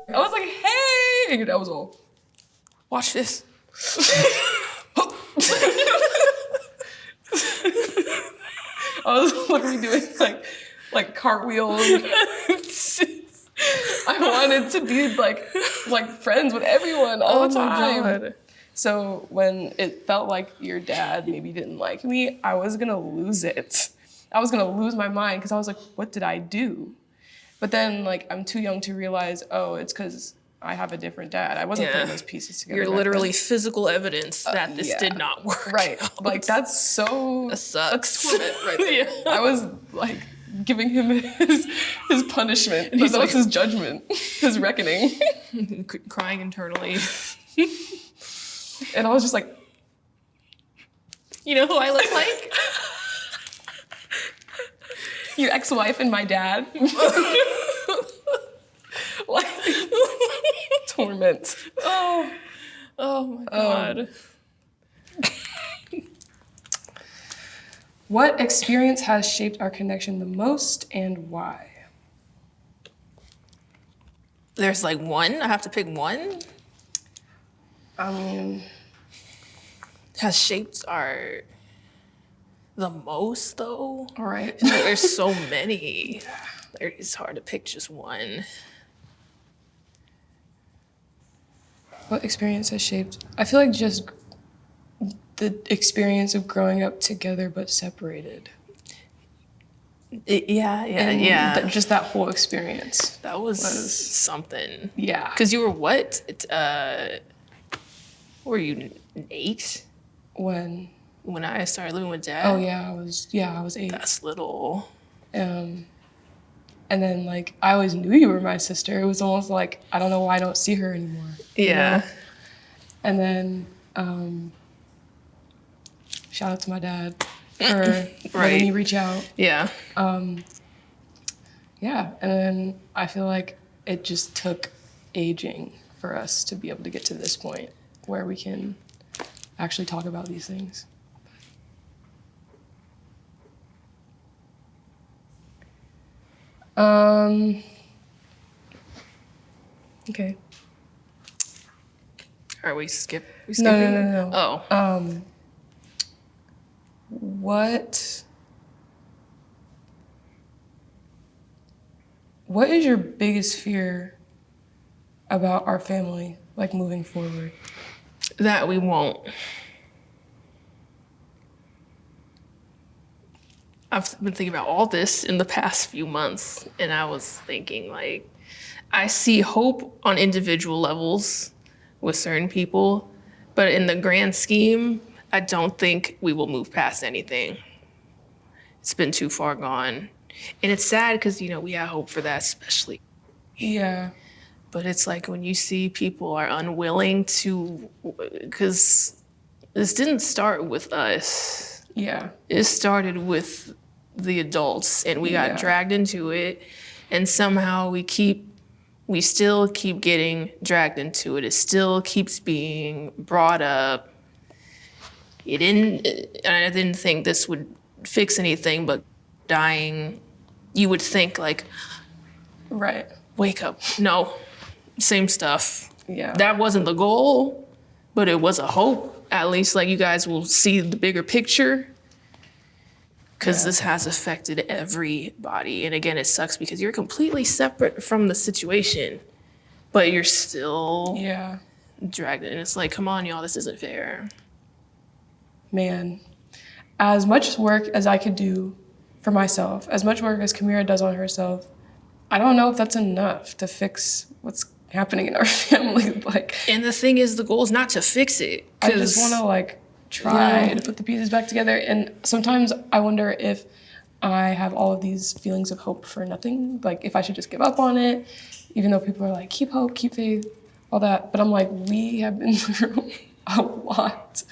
I was like, hey! And your dad was all, watch this. I was literally doing like cartwheels. I wanted to be like friends with everyone all the time. God. So when it felt like your dad maybe didn't like me, I was gonna lose it. I was gonna lose my mind because I was like, what did I do? But then like I'm too young to realize, oh, it's because I have a different dad. I wasn't putting those pieces together. You're literally physical evidence that this did not work. Right. out. Like that's so That sucks. That's torment right there. Yeah. I was like giving him his punishment. And he's that was like- his judgment, his reckoning. Crying internally. And I was just like, You know who I look like? your ex-wife and my dad. Like torment. Oh my God. What experience has shaped our connection the most and why? There's like one. I have to pick one. I mean, Has shaped our the most though. all right. There's so many. It's hard to pick just one. What experience has shaped? I feel like just the experience of growing up together but separated. And just that whole experience. That was something. Yeah. Because you were what? What were you, 8? When I started living with Dad? Oh yeah, I was 8. That's little. And then like I always knew you were my sister. It was almost like I don't know why I don't see her anymore. you Yeah. know? And then shout out to my dad for letting me reach out. Yeah. Yeah, and then I feel like it just took aging for us to be able to get to this point where we can actually talk about these things. Okay. Are we skipping? No. Oh. What is your biggest fear about our family, like moving forward? That we won't. I've been thinking about all this in the past few months, and I was thinking, like, I see hope on individual levels with certain people, but in the grand scheme, I don't think we will move past anything. It's been too far gone. And it's sad because, we had hope for that, especially. Yeah. But it's like when you see people are unwilling to, because this didn't start with us. Yeah. It started with the adults, and we got dragged into it, and somehow we still keep getting dragged into it. It still keeps being brought up. I didn't think this would fix anything, but dying, you would think like, Right. wake up. No, same stuff. Yeah. That wasn't the goal, but it was a hope. At least like you guys will see the bigger picture, because this has affected everybody. And again, it sucks because you're completely separate from the situation, but you're still dragged in. And it's like, come on, y'all, this isn't fair. Man, as much work as I could do for myself, as much work as Kamirah does on herself, I don't know if that's enough to fix what's happening in our family. And the thing is, the goal is not to fix it. I just want to try to put the pieces back together. And sometimes I wonder if I have all of these feelings of hope for nothing. Like if I should just give up on it, even though people are like, keep hope, keep faith, all that. But I'm like, we have been through a lot.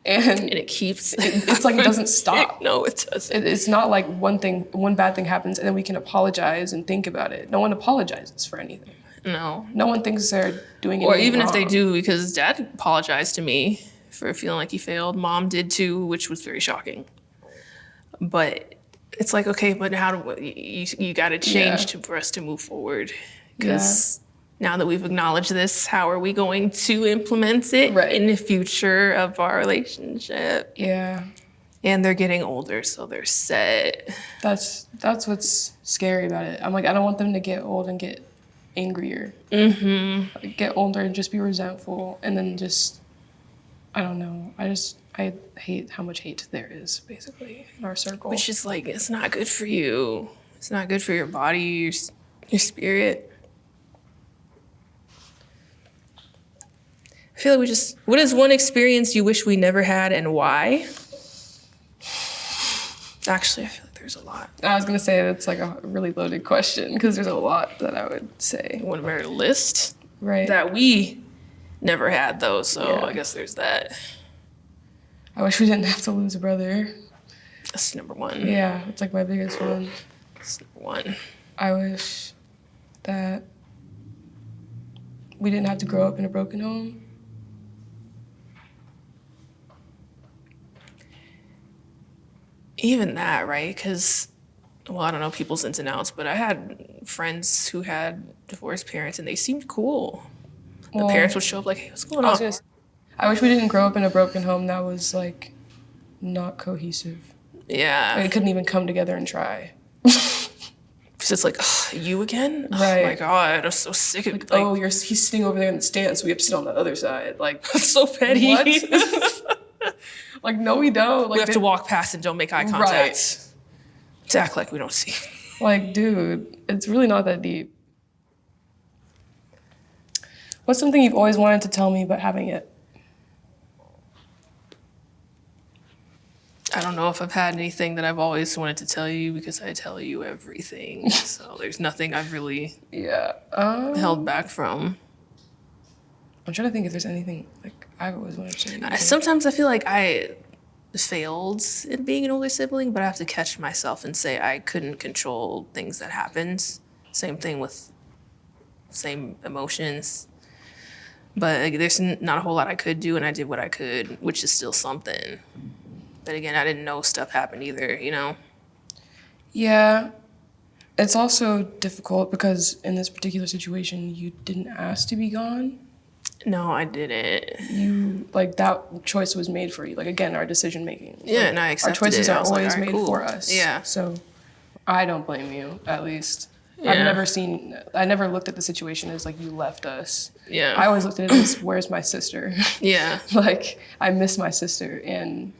And it keeps... it's like it doesn't stop. No, it doesn't. It's not like one bad thing happens and then we can apologize and think about it. No one apologizes for anything. No. No one thinks they're doing anything Or even wrong. if they do, because Dad apologized to me for feeling like he failed. Mom did too, which was very shocking. But it's like, okay, but how do you got to change for us to move forward? Because now that we've acknowledged this, how are we going to implement it in the future of our relationship? Yeah. And they're getting older, so they're set. That's what's scary about it. I'm like, I don't want them to get old and get angrier. Like, get older and just be resentful, and then just, I don't know. I hate how much hate there is, basically, in our circle. Which is like, it's not good for you. It's not good for your body, your spirit. I feel like what is one experience you wish we never had and why? Actually, I feel like there's a lot. I was gonna say that's like a really loaded question because there's a lot that I would say. One of our list. Right. That we never had though, so I guess there's that. I wish we didn't have to lose a brother. That's number one. Yeah, it's like my biggest one. That's number one. I wish that we didn't have to grow up in a broken home. Even that, right? Because, well, I don't know people's ins and outs, but I had friends who had divorced parents and they seemed cool. The parents would show up like, hey, what's going on? I wish we didn't grow up in a broken home that was like not cohesive. Yeah. Like, it couldn't even come together and try. Because it's like, you again? Right. Oh my God, I'm so sick of it. Like, he's sitting over there in the stands, so we have to sit on the other side. Like, that's so petty. What? Like, no, we don't. Like, we have to walk past and don't make eye contact. Right. To act like we don't see. Like, dude, it's really not that deep. What's something you've always wanted to tell me but haven't yet? I don't know if I've had anything that I've always wanted to tell you because I tell you everything. So there's nothing I've really held back from. I'm trying to think if there's anything like I've always wanted to say. Sometimes I feel like I failed in being an older sibling, but I have to catch myself and say I couldn't control things that happened. Same thing with same emotions. But like, there's not a whole lot I could do, and I did what I could, which is still something. But again, I didn't know stuff happened either, you know? Yeah. It's also difficult because in this particular situation, you didn't ask to be gone. No, I didn't. You, like, that choice was made for you. Like, again, our decision making. Yeah, like, and I accepted it. Our choices are always like, made cool. for us. Yeah. So I don't blame you, at least. Yeah. I never looked at the situation as like, you left us. Yeah. I always looked at it as, where's my sister? Yeah. Like, I miss my sister, and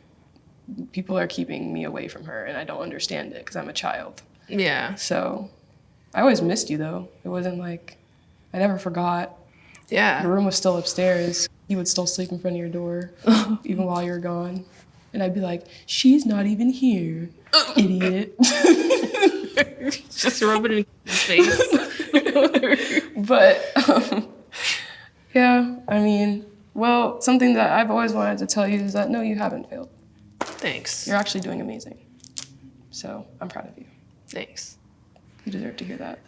people are keeping me away from her, and I don't understand it because I'm a child. Yeah. So I always missed you, though. It wasn't like, I never forgot. Yeah. Your room was still upstairs. You would still sleep in front of your door, even while you were gone. And I'd be like, she's not even here, idiot. Just rub it in his face. But, yeah, I mean, well, something that I've always wanted to tell you is that, no, you haven't failed. Thanks. You're actually doing amazing. So I'm proud of you. Thanks. You deserve to hear that.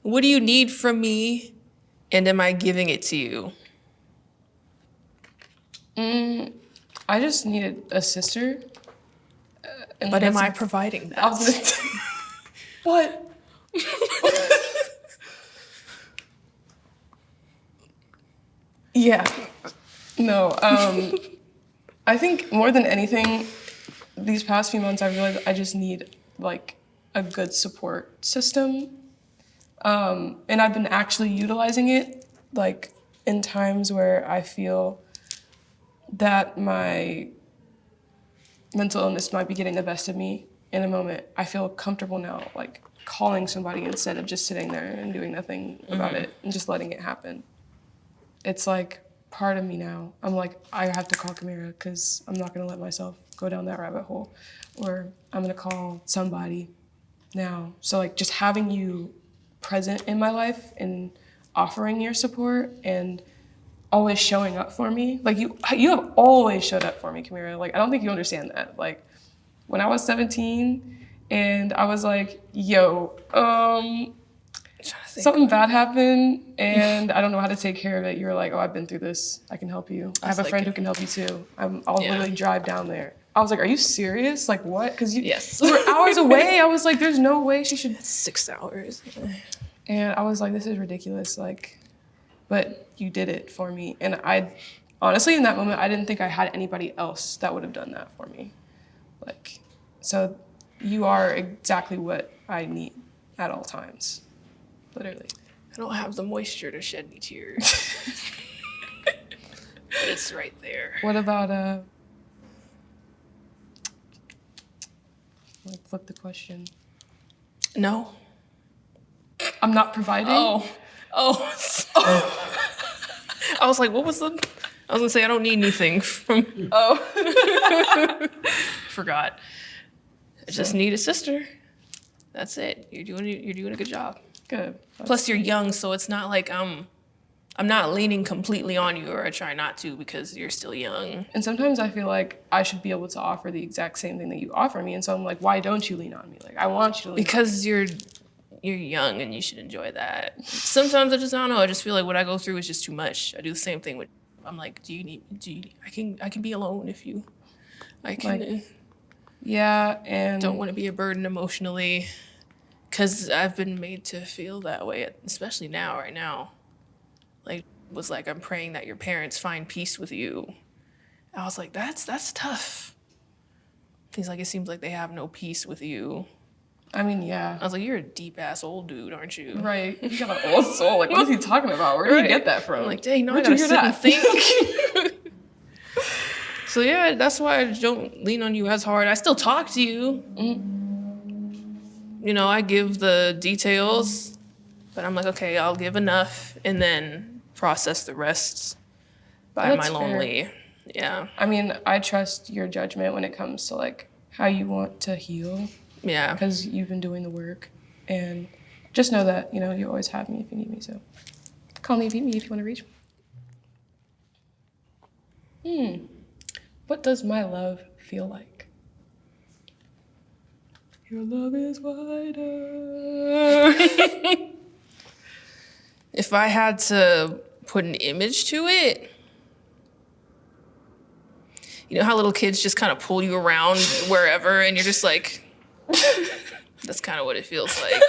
What do you need from me, and am I giving it to you? I just needed a sister. But am I providing that? What? Yeah. No. I think more than anything, these past few months, I realized I just need like a good support system. And I've been actually utilizing it, like in times where I feel that my mental illness might be getting the best of me in a moment. I feel comfortable now, like calling somebody instead of just sitting there and doing nothing about it and just letting it happen. It's like part of me now. I'm like, I have to call Kamirah because I'm not gonna let myself go down that rabbit hole, or I'm gonna call somebody now. So like just having you present in my life and offering your support and always showing up for me. Like you have always showed up for me, Kamirah. Like I don't think you understand that. Like when I was 17 and I was like, yo, something bad happened and I don't know how to take care of it. You were like, oh, I've been through this. I can help you. I have a friend who can help you too. I'll literally drive down there. I was like, are you serious? Like, what? Because you Yes. were hours away. I was like, there's no way she should. 6 hours. And I was like, this is ridiculous. Like, but you did it for me. And I, honestly, in that moment, I didn't think I had anybody else that would have done that for me. Like, so you are exactly what I need at all times, literally. I don't have the moisture to shed any tears. But it's right there. What about, like, flip the question. No. I'm not providing? Oh. I was like, what was the... I was gonna say, I don't need anything from... Oh. Forgot. I just need a sister. That's it. You're doing a good job. Good. Plus, you're young, so it's not like I'm not leaning completely on you, or I try not to because you're still young. And sometimes I feel like I should be able to offer the exact same thing that you offer me. And so I'm like, why don't you lean on me? Like, I want you to lean Because you're young and you should enjoy that. Sometimes I don't know. I just feel like what I go through is just too much. I do the same thing with. I'm like, I can be alone if you. I can. Like, yeah, and don't want to be a burden emotionally, because I've been made to feel that way, especially right now. Like, was like, I'm praying that your parents find peace with you. I was like, that's tough. He's like, it seems like they have no peace with you. I mean, yeah. I was like, you're a deep ass old dude, aren't you? Right. You got an old soul. Like, what is he talking about? Where did you get that from? I'm like, dang, no, I Where'd gotta you sit hear and think. So yeah, that's why I don't lean on you as hard. I still talk to you. You know, I give the details, but I'm like, okay, I'll give enough and then process the rest by That's my lonely. fair. Yeah. I mean, I trust your judgment when it comes to like how you want to heal, Yeah. because you've been doing the work. And just know that, you know, you always have me if you need me. So call me, beat me if you want to reach me. What does my love feel like? Your love is wider. If I had to put an image to it, you know how little kids just kind of pull you around wherever and you're just like, that's kind of what it feels like.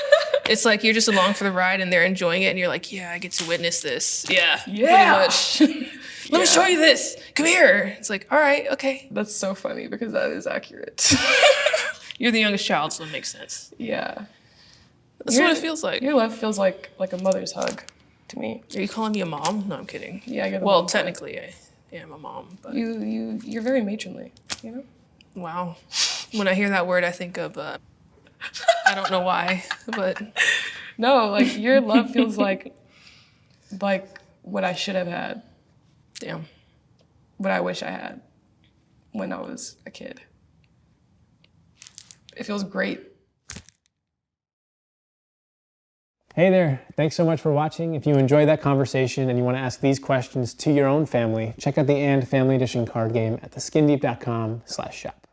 It's like you're just along for the ride and they're enjoying it and you're like, yeah, I get to witness this. Yeah. Yeah. Pretty much. Let me show you this. Come here. It's like, all right, okay. That's so funny because that is accurate. You're the youngest child, so it makes sense. Yeah. That's what it feels like. Your love feels like a mother's hug to me. Are you calling me a mom? No, I'm kidding. Yeah, I get the Well, mom technically, I am a mom, but you're very matronly, you know? wow. When I hear that word, I think of, I don't know why, but. No, like your love feels like what I should have had. Damn. What I wish I had when I was a kid. It feels great. Hey there, thanks so much for watching. If you enjoyed that conversation and you want to ask these questions to your own family, check out the And Family Edition card game at theskindeep.com/shop.